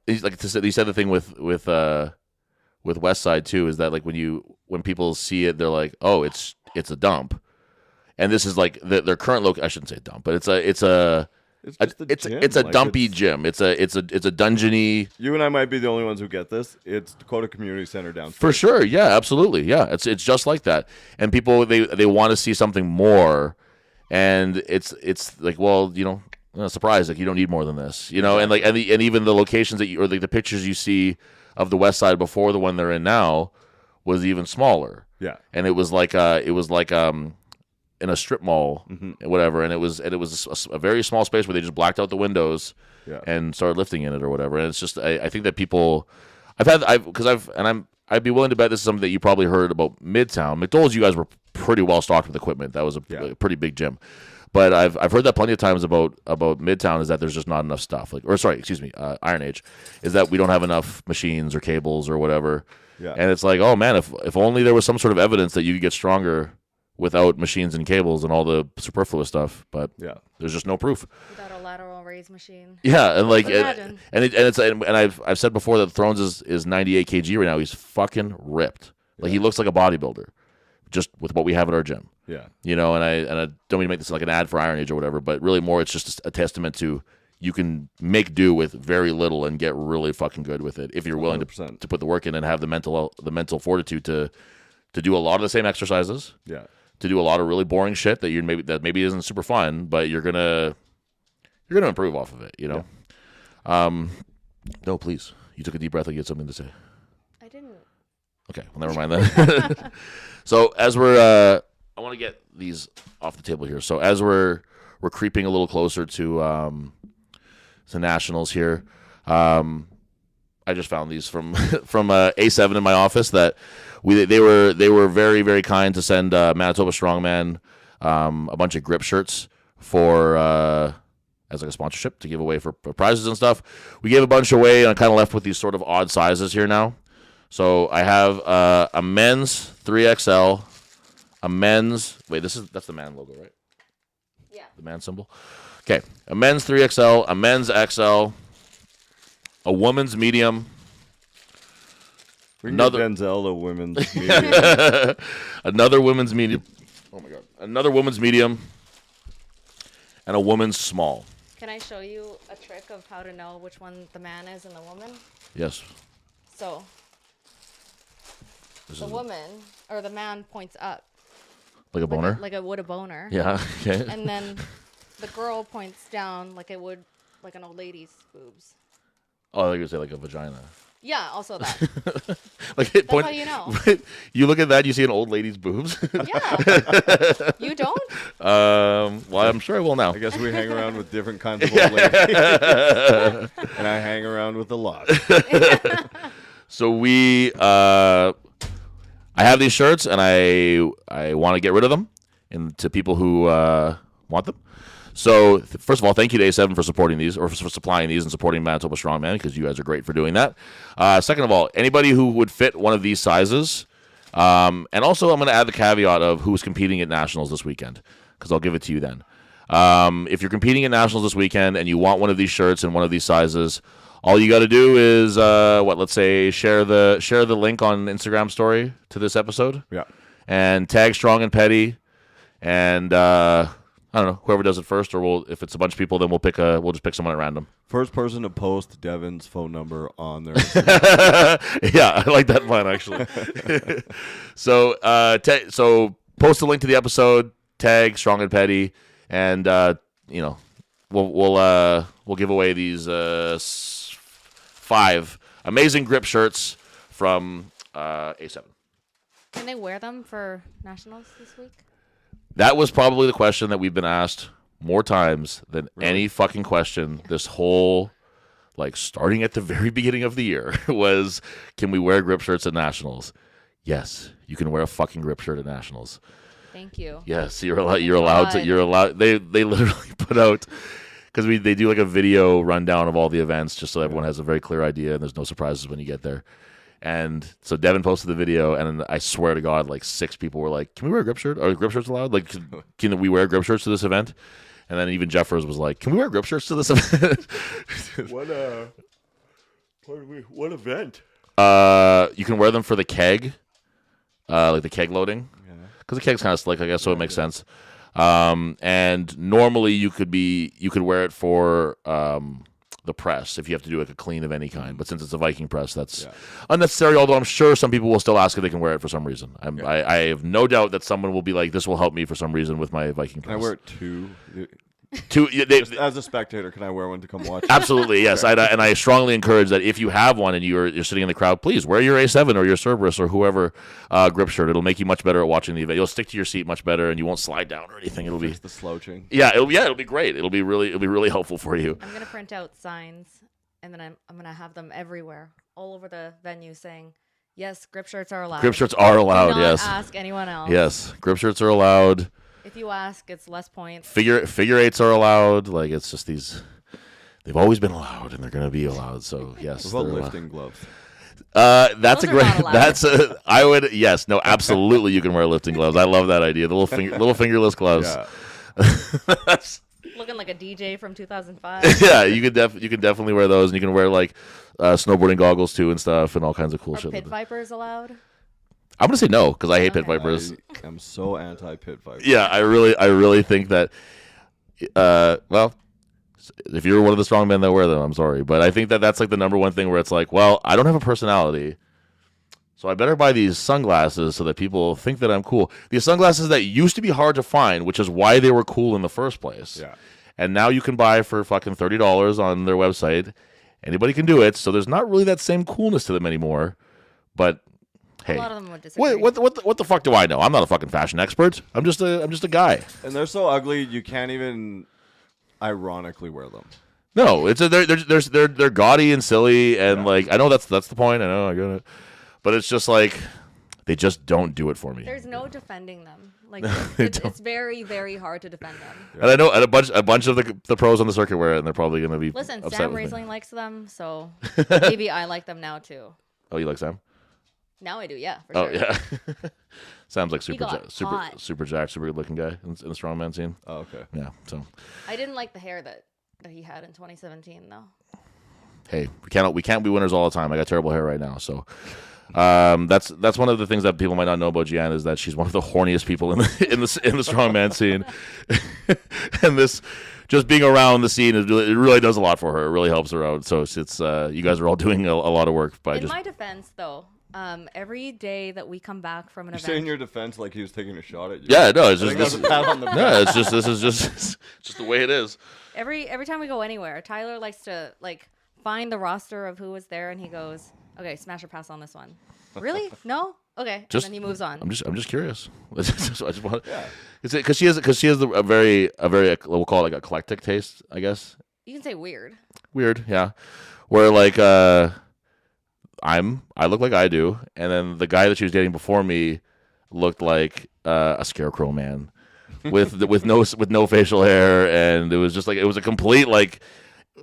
Like you said the thing with West Side too is that like when people see it, they're like, oh, it's a dump, and this is like their current location. I shouldn't say dump, but it's a dumpy gym. It's a dungeony. You and I might be the only ones who get this. It's Dakota Community Center downstairs. For sure, yeah, absolutely, yeah. It's just like that, and people they want to see something more, and it's like, well, surprise, like you don't need more than this, and like and even the locations that or like the pictures you see of the West Side before the one they're in now was even smaller. Yeah, and it was like in a strip mall, whatever, and it was a very small space where they just blacked out the windows and started lifting in it or whatever. And it's just I think that people I'd be willing to bet this is something that you probably heard about Midtown. McDowell's, you guys were pretty well stocked with equipment. That was a pretty big gym. But I've heard that plenty of times about Midtown is that there's just not enough stuff. Iron Age is that we don't have enough machines or cables or whatever. Yeah. And it's like, oh man, if only there was some sort of evidence that you could get stronger without machines and cables and all the superfluous stuff, but there's just no proof. Without a lateral raise machine. Yeah, and like and I've said before that Thrones is 98 kg right now. He's fucking ripped. Like he looks like a bodybuilder, just with what we have at our gym. Yeah, and I don't mean to make this like an ad for Iron Age or whatever, but really more it's just a testament to you can make do with very little and get really fucking good with it if you're willing to put the work in and have the mental fortitude to do a lot of the same exercises. Yeah. To do a lot of really boring shit that maybe isn't super fun, but you're gonna improve off of it, Yeah. No, please. You took a deep breath like you had something to say. I didn't. Okay, well, never mind that. So as I want to get these off the table here. So as we're creeping a little closer to nationals here, I just found these from A7 in my office that they were very, very kind to send Manitoba Strongman a bunch of grip shirts for as like a sponsorship to give away for prizes and stuff. We gave a bunch away, and I'm kind of left with these sort of odd sizes here now. So I have a men's 3XL, a men's that's the man logo, right? Yeah. The man symbol. Okay, a men's 3XL, a men's XL, a woman's medium. We can get Denzel a women's medium. Another women's medium. Oh my god. Another woman's medium. And a woman's small. Can I show you a trick of how to know which one the man is and the woman? Yes. So, the woman or the man points up. Like a boner? Like it would a boner. Yeah. Okay. And then the girl points down like it would like an old lady's boobs. Oh, I thought you would say like a vagina. Yeah, also that. Like That's how you know. You look at that, you see an old lady's boobs. Yeah. You don't? Well, I'm sure I will now. I guess we hang around with different kinds of old ladies. And I hang around with a lot. So I have these shirts, and I want to get rid of them, and to people who want them. So first of all, thank you to A7 for supporting these, or for supplying these and supporting Manitoba Strongman, because you guys are great for doing that. Second of all, anybody who would fit one of these sizes, and also I'm going to add the caveat of who's competing at Nationals this weekend, because I'll give it to you then. If you're competing at Nationals this weekend and you want one of these shirts in one of these sizes, all you got to do is let's say share the link on Instagram story to this episode. Yeah. And tag Strong and Petty, and I don't know, whoever does it first, or if it's a bunch of people, then we'll just pick someone at random. First person to post Devin's phone number on their Yeah, I like that plan actually. So so post a link to the episode, tag Strong and Petty, and we'll give away these 5 amazing grip shirts from A7. Can they wear them for nationals this week? That was probably the question that we've been asked more times than any fucking question this whole, starting at the very beginning of the year was, can we wear grip shirts at nationals? Yes, you can wear a fucking grip shirt at nationals. Thank you. Yes, you're allowed to. They literally put out, because they do like a video rundown of all the events just so everyone has a very clear idea and there's no surprises when you get there. And so Devin posted the video, and I swear to God, like 6 people were like, "Can we wear a grip shirt? Are grip shirts allowed? Like, can we wear grip shirts to this event?" And then even Jeffers was like, "Can we wear grip shirts to this event?" What event? You can wear them for the keg, like the keg loading, because the keg's kind of slick, I guess, so it makes sense. And normally you could wear it for the press if you have to do like a clean of any kind. But since it's a Viking press, that's unnecessary. Although I'm sure some people will still ask if they can wear it for some reason. I have no doubt that someone will be like, "This will help me for some reason with my Viking press." Can I wear it too? As a spectator, can I wear one to come watch? Absolutely, yes. And I strongly encourage that if you have one and you're sitting in the crowd, please wear your A7 or your Cerberus or whoever grip shirt. It'll make you much better at watching the event. You'll stick to your seat much better, and you won't slide down or anything. It'll be the slouching. Yeah, it'll be great. It'll be really helpful for you. I'm gonna print out signs, and then I'm gonna have them everywhere, all over the venue, saying, "Yes, grip shirts are allowed." Grip shirts are allowed. Do not yes. ask anyone else. Yes, grip shirts are allowed. If you ask, it's less points. Figure 8s are allowed. Like, it's just these. They've always been allowed, and they're going to be allowed. So yes, what about lifting gloves? That's Those a great. are not allowed. That's a. I would. Yes. No. Absolutely. You can wear lifting gloves. I love that idea. The little fingerless gloves. Yeah. Looking like a DJ from 2005. Yeah. You could definitely wear those, and you can wear like snowboarding goggles too and stuff, and all kinds of cool Are shit. pit vipers allowed? I'm gonna say no because I hate pit Okay. vipers. I am so anti-pit viper. Yeah, I really think that. Well, if you're one of the strong men that wear them, I'm sorry, but I think that that's like the number one thing where it's like, well, I don't have a personality, so I better buy these sunglasses so that people think that I'm cool. These sunglasses that used to be hard to find, which is why they were cool in the first place. Yeah. And now you can buy for fucking $30 on their website. Anybody can do it, so there's not really that same coolness to them anymore. But hey, A lot of them would disagree. what the fuck do I know? I'm not a fucking fashion expert. I'm just a guy. And they're so ugly you can't even ironically wear them. No, they're gaudy and silly and like I know that's the point. I know I get it, but it's just like they just don't do it for me. There's no defending them. Like they it's very, very hard to defend them. And I know and a bunch of the pros on the circuit wear it, and they're probably going to be Listen, upset Sam with me. Riesling likes them, so maybe I like them now too. Oh, you like Sam? Now I do, yeah, for Oh sure. yeah. Sam's like super got super hot. super jacked, super good looking guy in the strongman scene. Oh, okay. Yeah. So I didn't like the hair that he had in 2017 though. hey, we can't be winners all the time. I got terrible hair right now, so. That's one of the things that people might not know about Jian is that she's one of the horniest people in the strongman scene, and this just being around the scene it really does a lot for her. It really helps her out. So it's you guys are all doing a lot of work by In just. my defense, though, every day that we come back from an You event, say in your defense like he was taking a shot at you. Yeah, no, it's I just think that's this. a pat on the back. No, it's just this is just the way it is. every time we go anywhere, Tyler likes to like find the roster of who was there, and he goes, "Okay, smash or pass on this one." Really? No? Okay. Just- and then he moves on. I'm just curious. I just want. Yeah. Because she has a very we'll call it like eclectic taste, I guess. You can say weird. Weird, yeah. Where like I look like I do, and then the guy that she was dating before me looked like a scarecrow man with no facial hair, and it was just like it was a complete like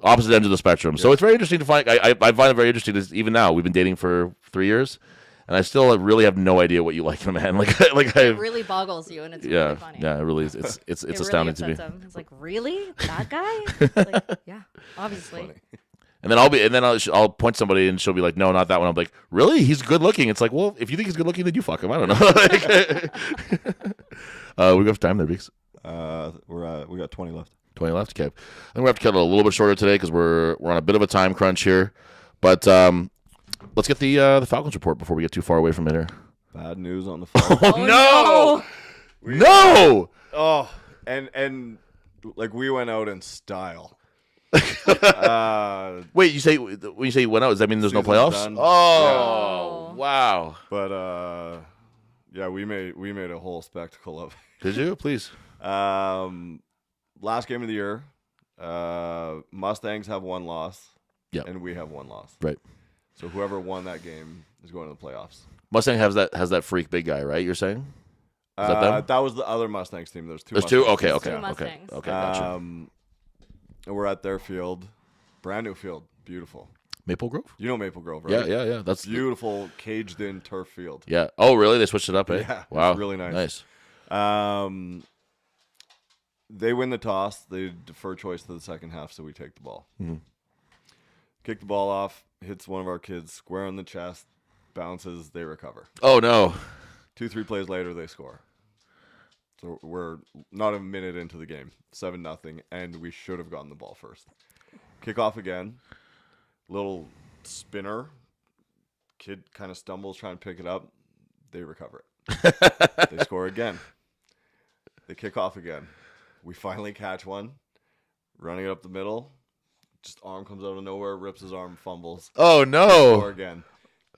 opposite ends of the spectrum. So it's very interesting to find. I find it very interesting. Even now, we've been dating for 3 years, and I still really have no idea what you like in a man. Like I It really boggles you, and it's really funny. yeah, it really is. It's It astounding really to me. upsets him. It's like, really? That guy? Like, yeah, obviously. And then I'll point somebody and she'll be like, no, not that one. I'm like, really? He's good looking. It's like, well, if you think he's good looking, then you fuck him. I don't know. We got time there, Beeks. We got 20 left. 20 left. Okay. I think we have to cut it a little bit shorter today because we're on a bit of a time crunch here. But let's get the Falcons report before we get too far away from it here. Bad news on the phone. Oh, no! No! Oh, and like we went out in style. Wait, when you say you went out, does that mean there's no Season's playoffs? done. Oh, Yeah. wow. But yeah, we made a whole spectacle of it. Did you? Please. Last game of the year, Mustangs have one loss. Yep. And we have one loss. Right. So whoever won that game is going to the playoffs. Mustang has that freak big guy, right? You're saying? Is that them? That was the other Mustangs team. There's two. There's two? Mustangs Okay, teams. okay, Two okay. Mustangs. Okay, gotcha. we're at their field, brand new field, beautiful. Maple Grove? You know Maple Grove, right? Yeah. That's beautiful, caged-in turf field. Yeah. Oh, really? They switched it up, eh? Yeah. Wow. It's really nice. They win the toss. They defer choice to the second half, so we take the ball. Mm-hmm. Kick the ball off, hits one of our kids square on the chest, bounces, they recover. Oh, no. 2-3 plays later, they score. So we're not a minute into the game, 7-0, and we should have gotten the ball first. Kick off again. Little spinner. Kid kind of stumbles trying to pick it up. They recover it. They score again. They kick off again. We finally catch one. Running it up the middle. Just arm comes out of nowhere, rips his arm, fumbles. Oh, no. Score again.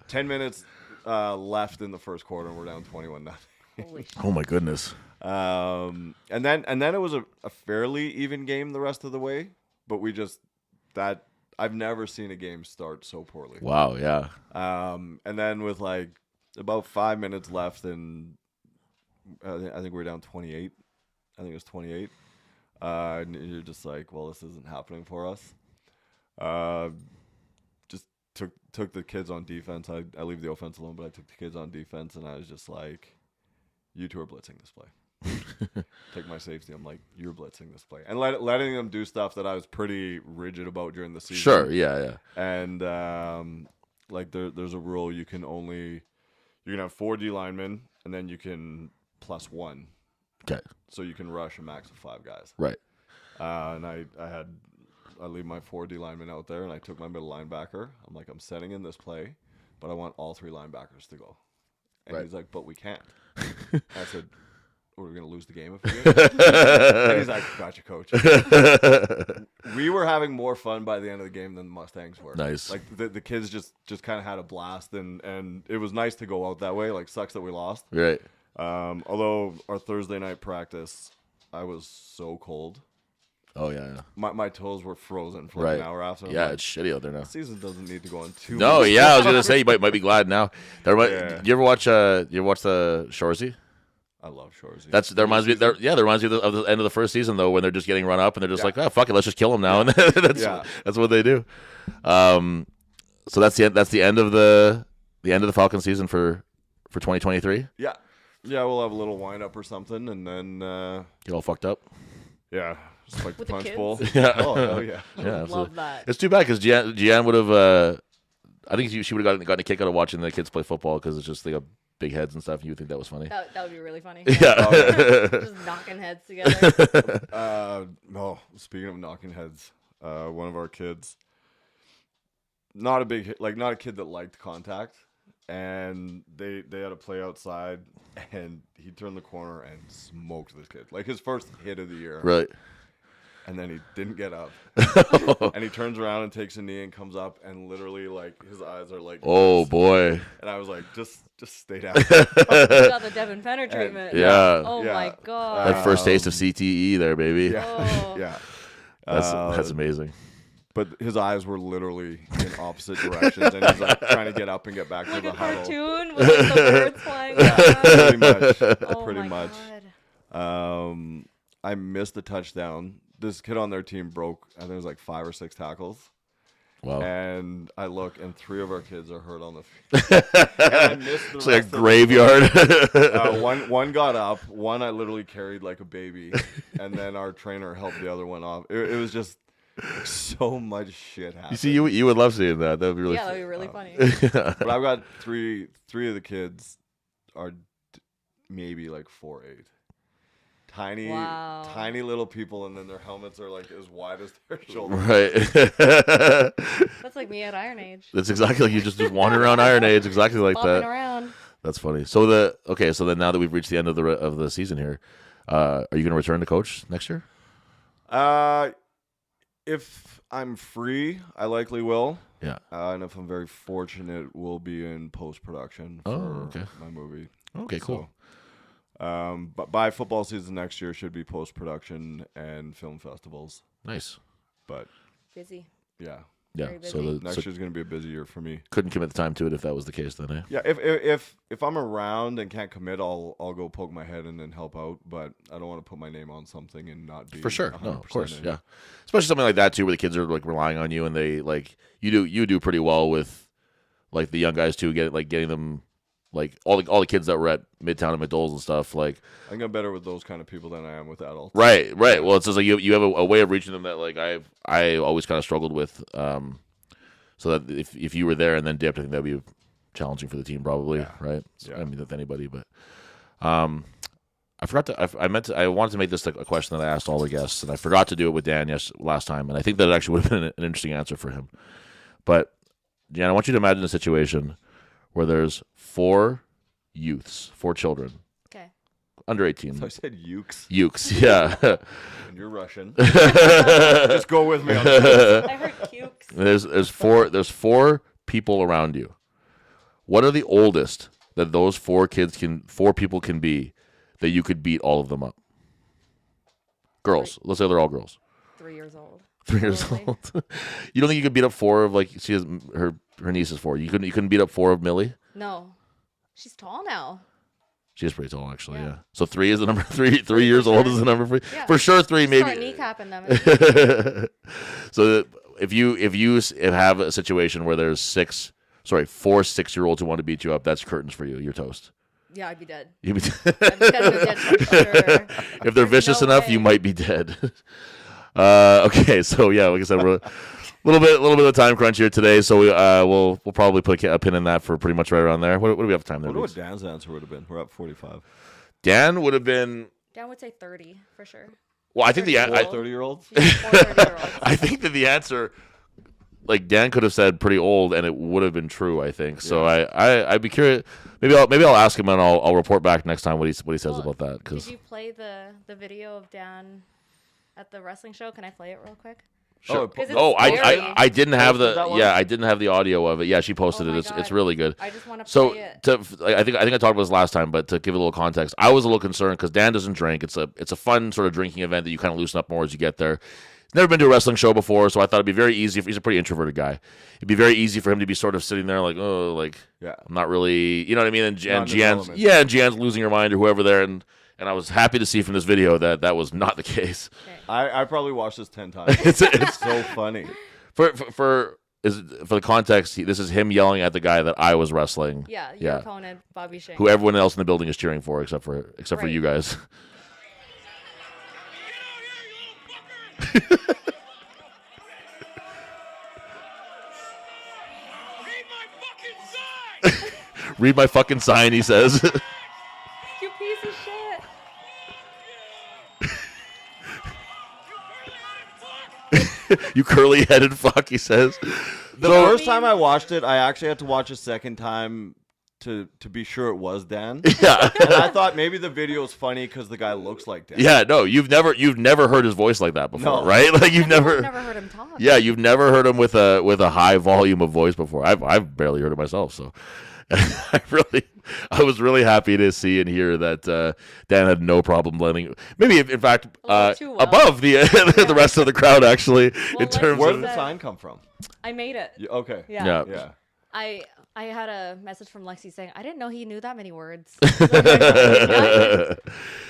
10 minutes left in the first quarter, and we're down 21-0. Oh, my goodness. And then it was a fairly even game the rest of the way, but I've never seen a game start so poorly. Wow, yeah. And then with like about 5 minutes left, and I think we were down 28. I think it was 28. And you're just like, well, this isn't happening for us. Just took the kids on defense. I leave the offense alone, but I took the kids on defense, and I was just like, you two are blitzing this play. Take my safety. I'm like, you're blitzing this play. And letting them do stuff that I was pretty rigid about during the season. Sure, yeah. And like there's a rule you can have 4 D linemen, and then you can plus 1. Okay. So you can rush a max of 5 guys. Right. And I leave my 4 D linemen out there, and I took my middle linebacker. I'm like, I'm setting in this play, but I want all 3 linebackers to go. And he's like, but we can't. I said, we're going to lose the game if we do. And he's like, gotcha, coach. We were having more fun by the end of the game than the Mustangs were. Nice. Like the kids just kind of had a blast, and it was nice to go out that way. Like, sucks that we lost. Right. Although our Thursday night practice, I was so cold. Oh, yeah. My toes were frozen for like an hour after. Yeah, it's shitty out there now. The season doesn't need to go on too No, much. yeah, I was going to say, you might be glad now. Do Yeah. you ever watch the Shoresy? I love Shoresy. That reminds me. That reminds me of the end of the first season though, when they're just getting run up and they're just like, oh fuck it, let's just kill them now, and that's what they do. So that's the end of the Falcon season for 2023. Yeah, we'll have a little wind up or something, and then Get all fucked up. yeah, just like the With the punch kids? bowl. Yeah. Oh hell yeah. Yeah, Love that. It's too bad because Jian would have. I think she would have gotten a kick out of watching the kids play football because it's just they got big heads and stuff. And you would think that was funny. That would be really funny. Yeah. Just knocking heads together. Speaking of knocking heads, one of our kids, not a kid that liked contact, and they had a play outside, and he turned the corner and smoked this kid, like his first hit of the year. Right. And then he didn't get up, and he turns around and takes a knee and comes up, and literally like his eyes are like, Oh this. boy. And I was like, just stay down. You got the Devin Penner treatment. Yeah. Oh Yeah. my god. That first taste of CTE there, baby. Yeah, Oh. yeah. That's amazing. But his eyes were literally in opposite directions, and he's like trying to get up and get back Like to a the huddle. cartoon with like, the birds flying Pretty much. Oh Pretty my much. God. I missed a touchdown. This kid on their team broke, I think it was like 5 or 6 tackles. Wow. And I look, and 3 of our kids are hurt on the field. And I missed the It's like a rest of them. graveyard. One got up. One I literally carried like a baby, and then our trainer helped the other one off. It was just so much shit happened. You see, you would love seeing that. That would be really. Yeah, that'd be really funny. But I've got three of the kids are maybe like 4'8". Tiny, Wow. tiny little people, and then their helmets are like as wide as their shoulders. Right. That's like me at Iron Age. That's exactly like you just wandering around Iron Age, exactly like Bopping that. around. That's funny. So then now that we've reached the end of the season here, are you going to return to coach next year? If I'm free, I likely will. Yeah. And if I'm very fortunate, we'll be in post production for okay. my movie. Okay, cool. So, but by football season next year should be post production and film festivals. Nice. But Busy. yeah. Yeah. Very So busy. Next year's gonna be a busy year for me. couldn't commit the time to it if that was the case then, eh? Yeah, if I'm around and can't commit, I'll go poke my head in and help out. But I don't want to put my name on something and not be For sure. No, of 100% course. in. Yeah. Especially something like that too, where the kids are like relying on you, and they like you do pretty well with like the young guys too, getting them like all the kids that were at Midtown and McDowell's and stuff. Like I think I'm better with those kind of people than I am with adults. right. Well, it's just like you have a way of reaching them that like I always kind of struggled with. So that if you were there and then dipped, I think that'd be challenging for the team probably, right? So, Yeah. I mean, with anybody, but I forgot to. I wanted to make this like a question that I asked all the guests, and I forgot to do it with Dan last time, and I think that actually would have been an interesting answer for him. But Jan, I want you to imagine a situation where there's 4 children, Okay. under 18. So I said ukes, Yeah. and you're Russian. Just go with me on this. I heard cukes. There's 4 people around you. What are the oldest that those 4 people can be that you could beat all of them up? Girls. Let's say they're all girls. 3 years old. 3 years Probably. old. You don't think you could beat up 4 of like she has her niece is 4. You couldn't beat up 4 of Millie? No. She's tall now. She is pretty tall actually, yeah. Yeah. So 3 is the number 3 years for old sure. is the number 3. Yeah. For sure 3 Start maybe. kneecapping them. So if you have a situation where there's 4 6-year-olds who want to beat you up, that's curtains for you. You're toast. Yeah, I'd be dead. You'd be I'd be dead for sure. If they're vicious no enough, way. you might be dead. Okay, so yeah, like I said, we're a little bit of a time crunch here today, so we'll probably put a pin in that for pretty much right around there. What do we have time I there? wonder what Reese? Dan's answer would have been. We're at 45. Dan would have been. Dan would say 30 for sure. Well, I think the 30. I, 30-year-olds? Yeah, 30-year-olds. I think that the answer, like Dan could have said pretty old, and it would have been true. I think so. I'd be curious. Maybe I'll ask him and I'll report back next time what he says Well, about that. Did Because you play the video of Dan at the wrestling show? Can I play it real quick? sure. 'Cause it's I scary. didn't have Posted that one? I didn't have the audio of it. Yeah, she posted Oh it. my It's God. really good. I just want to So play it. I think I talked about this last time, but to give it a little context, I was a little concerned because Dan doesn't drink. It's a fun sort of drinking event that you kind of loosen up more as you get there. He's never been to a wrestling show before, so I thought it'd be very easy. He's a pretty introverted guy. It'd be very easy for him to be sort of sitting there like, oh, like Yeah. I'm not really, you know what I mean? And Not in his Gian's element. and Gian's losing her mind or whoever there, and I was happy to see from this video that was not the case. Okay. I probably watched this 10 times. It's so funny. for the context. This is him yelling at the guy that I was wrestling. Yeah, your opponent, Bobby Shane. Who everyone else in the building is cheering for, except for Right. you guys. Read my fucking sign, he says. You piece of shit. You curly-headed fuck, he says. The first time I watched it, I actually had to watch a second time to be sure it was Dan. Yeah. And I thought maybe the video is funny because the guy looks like Dan. Yeah, no, you've never heard his voice like that before, No. right? Like you've I've never heard him talk. Yeah, you've never heard him with a high volume of voice before. I've barely heard it myself, so I was really happy to see and hear that Dan had no problem blending. Maybe in fact A little too well. above the the rest of the crowd actually in like terms Where of did the sign come from? I made it. Okay. Yeah. Yeah. I had a message from Lexi saying, I didn't know he knew that many words.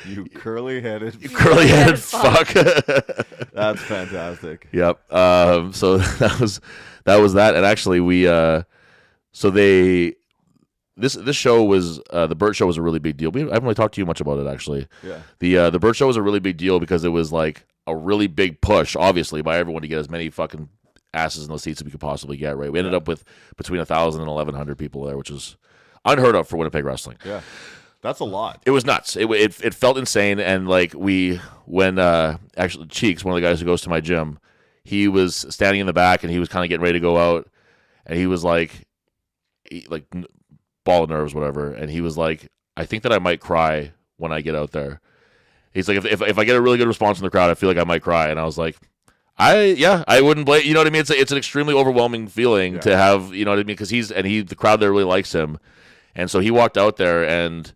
You curly-headed. curly-headed fuck. That's fantastic. Yep. So that was that, and actually this show was the Burt Show was a really big deal. I haven't really talked to you much about it actually. Yeah. The Burt Show was a really big deal because it was like a really big push, obviously, by everyone to get as many fucking asses in those seats as we could possibly get. Right. We ended up with between 1,000 and 1,100 people there, which is unheard of for Winnipeg wrestling. Yeah. That's a lot. It was nuts. It felt insane, and like when actually Cheeks, one of the guys who goes to my gym, he was standing in the back and he was kind of getting ready to go out, and he was like ball of nerves, whatever, and he was like, I think that I might cry when I get out there. He's like, if I get a really good response from the crowd, I feel like I might cry, and I was like, I wouldn't blame. You know what I mean? It's an extremely overwhelming feeling to have. You know what I mean? Because the crowd there really likes him, and so he walked out there, and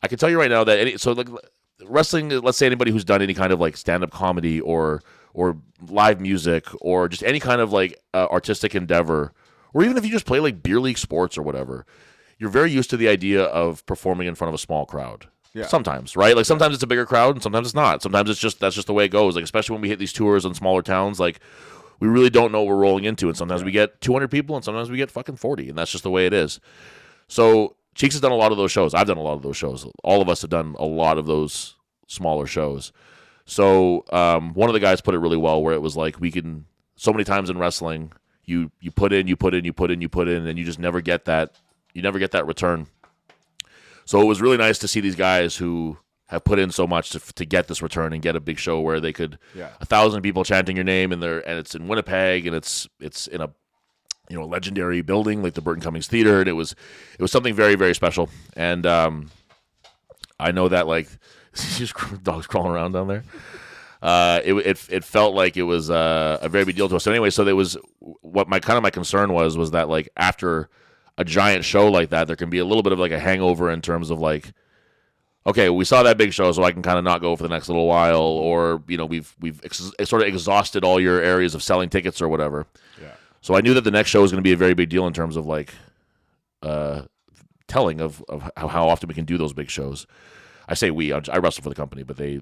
I can tell you right now that wrestling. Let's say anybody who's done any kind of like stand up comedy or or live music or just any kind of like artistic endeavor, or even if you just play like beer league sports or whatever, you're very used to the idea of performing in front of a small crowd. Yeah. Sometimes, right? Like sometimes it's a bigger crowd and sometimes it's not. Sometimes that's just the way it goes. Like especially when we hit these tours in smaller towns, like we really don't know what we're rolling into, and sometimes we get 200 people and sometimes we get fucking 40, and that's just the way it is. So Cheeks has done a lot of those shows. I've done a lot of those shows. All of us have done a lot of those smaller shows. So one of the guys put it really well, where it was like we can so many times in wrestling, you put in, and you just never get that. You never get that return. So it was really nice to see these guys who have put in so much to get this return and get a big show where they could 1,000 people chanting your name and it's in Winnipeg and it's in a legendary building like the Burton Cummings Theater, and it was something very, very special. And I know that like just dogs crawling around down there. It felt like it was a very big deal to us. So anyway, so there was what my concern was that like after a giant show like that, there can be a little bit of like a hangover in terms of like, okay, we saw that big show, so I can kind of not go for the next little while, or we've sort of exhausted all your areas of selling tickets or whatever. Yeah. So I knew that the next show was going to be a very big deal in terms of like telling of how often we can do those big shows. I say we, I wrestle for the company, but I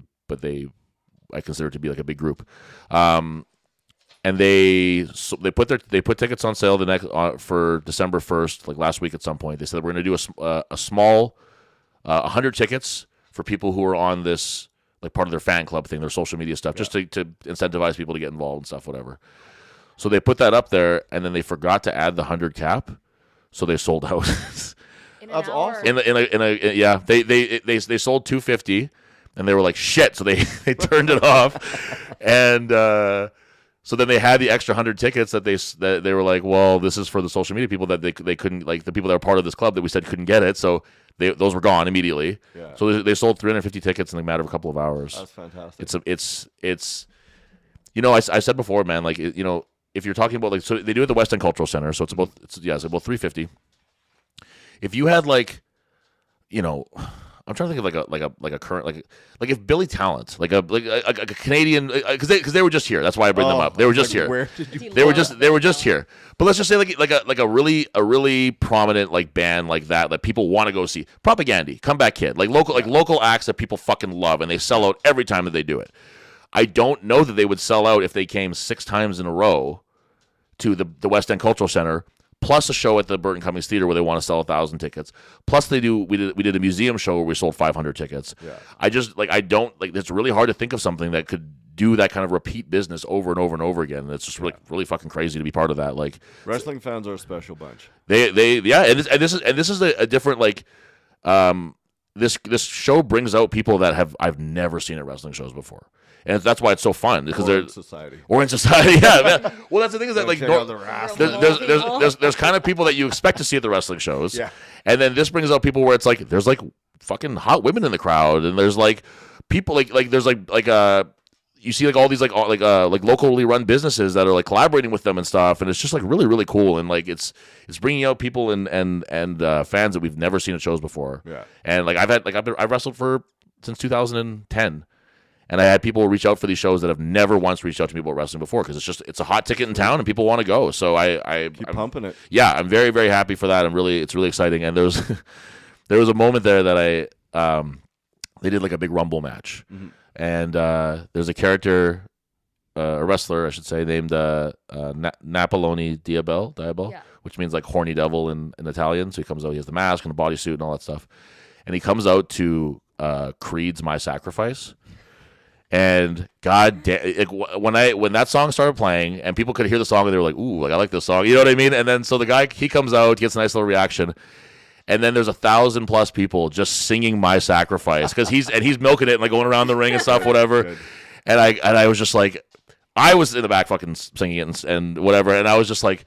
consider it to be like a big group. And they put tickets on sale the next for December 1st, like last week at some point. They said we're going to do a small 100 tickets for people who are on this like part of their fan club thing, their social media stuff, just to incentivize people to get involved and stuff, whatever. So they put that up there, and then they forgot to add the 100 cap, so they sold out. That's awesome. They sold 250, and they were like shit, so they turned it off, and. So then they had the extra 100 tickets that they were like, well, this is for the social media people that they couldn't, like the people that are part of this club that we said couldn't get it. So those were gone immediately. Yeah. So they sold 350 tickets in the matter of a couple of hours. That's fantastic. It's I said before, man, like if you're talking about like, so they do it at the West End Cultural Center, so it's about 350. If you had like, I'm trying to think of like a current like if Billy Talent like a Canadian because they were just here. That's why I bring them up. They were just here. Where did you? They were just here. But let's just say like a really prominent like band like that people want to go see. Propagandy, Comeback Kid, like local acts that people fucking love, and they sell out every time that they do it. I don't know that they would sell out if they came 6 times in a row to the West End Cultural Center. Plus a show at the Burton Cummings Theater where they want to sell 1,000 tickets. Plus we did a museum show where we sold 500 tickets. Yeah. It's really hard to think of something that could do that kind of repeat business over and over and over again. And it's just really fucking crazy to be part of that. Like wrestling fans are a special bunch. And this is a different like this show brings out people that I've never seen at wrestling shows before. And that's why it's so fun because they're in society. Yeah. Man. Well, that's the thing is that like there's kind of people that you expect to see at the wrestling shows, and then this brings out people where it's like there's like fucking hot women in the crowd, and there's like people like there's like you see like all these like locally run businesses that are like collaborating with them and stuff, and it's just like really, really cool, and like it's bringing out people and fans that we've never seen at shows before. Yeah, and like I've wrestled since 2010. And I had people reach out for these shows that have never once reached out to me about wrestling before because it's a hot ticket in town and people want to go. So I'm pumping it. Yeah, I'm very, very happy for that. It's really exciting. And there was a moment there that they did like a big Rumble match, and there's a character, a wrestler I should say, named Napoloni Diabel, which means like horny devil in Italian. So he comes out, he has the mask and the bodysuit and all that stuff, and he comes out to Creed's "My Sacrifice." And God damn, when that song started playing and people could hear the song and they were like, "Ooh, like I like this song," you know what I mean? And then so the guy he comes out, gets a nice little reaction, and then there's 1,000+ people just singing "My Sacrifice" because he's milking it and like going around the ring and stuff, whatever. Good. And I was just like, I was in the back fucking singing it and whatever, and I was just like.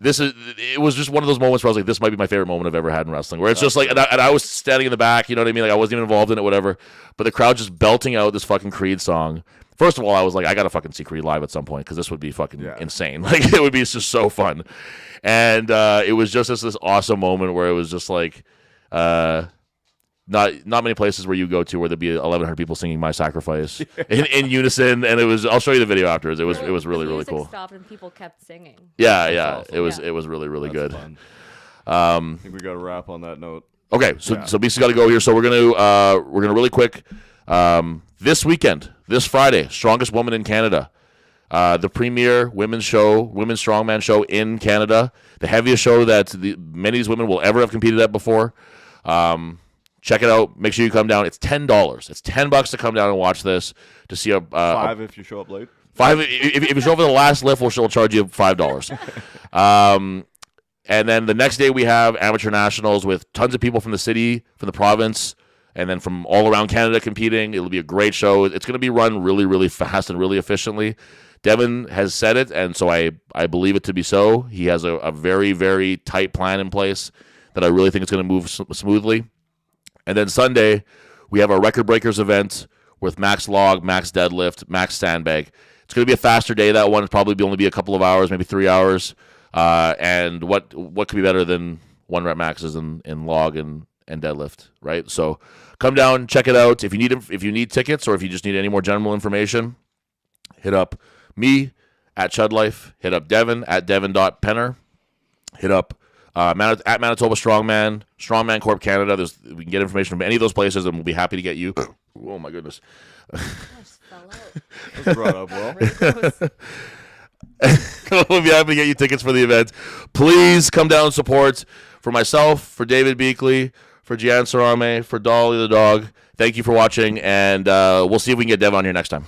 It was just one of those moments where I was like, this might be my favorite moment I've ever had in wrestling, where it's just like, and I was standing in the back, you know what I mean? Like I wasn't even involved in it, whatever, but the crowd just belting out this fucking Creed song. First of all, I was like, I gotta fucking see Creed live at some point because this would be fucking insane. Like it would be just so fun. And it was just this awesome moment where it was just like, not many places where you go to where there'd be 1,100 people singing "My Sacrifice" in unison, and it was. I'll show you the video afterwards. It was really really cool. Stopped and people kept singing. Yeah. Awesome. It was really really That's good. fun. I think we got to wrap on that note. Okay, so BC's got to go here. So we're gonna really quick. This weekend, this Friday, Strongest Woman in Canada, the premier women's strongman show in Canada, the heaviest show that many of these women will ever have competed at before. Check it out. Make sure you come down. It's $10. It's $10 to come down and watch this to see $5 if you show up late. $5 if you show up for the last lift, we'll charge you $5. And then the next day we have amateur nationals with tons of people from the city, from the province, and then from all around Canada competing. It'll be a great show. It's going to be run really, really fast and really efficiently. Devin has said it, and so I believe it to be so. He has a very, very tight plan in place that I really think is going to move smoothly. And then Sunday, we have our Record Breakers event with max log, max deadlift, max sandbag. It's going to be a faster day. That one will probably only be a couple of hours, maybe 3 hours. And what could be better than 1 rep maxes in log and deadlift, right? So come down, check it out. If you need tickets or if you just need any more general information, hit up me at Chudlife. Hit up Devin at devin.penner. Hit up at Manitoba Strongman Corp Canada. We can get information from any of those places, and we'll be happy to get you. Oh my goodness! I just fell out. That's brought up well. Really gross. We'll be happy to get you tickets for the event. Please come down and support for myself, for David Beakley, for Jian Serame, for Dolly the dog. Thank you for watching, and we'll see if we can get Dev on here next time.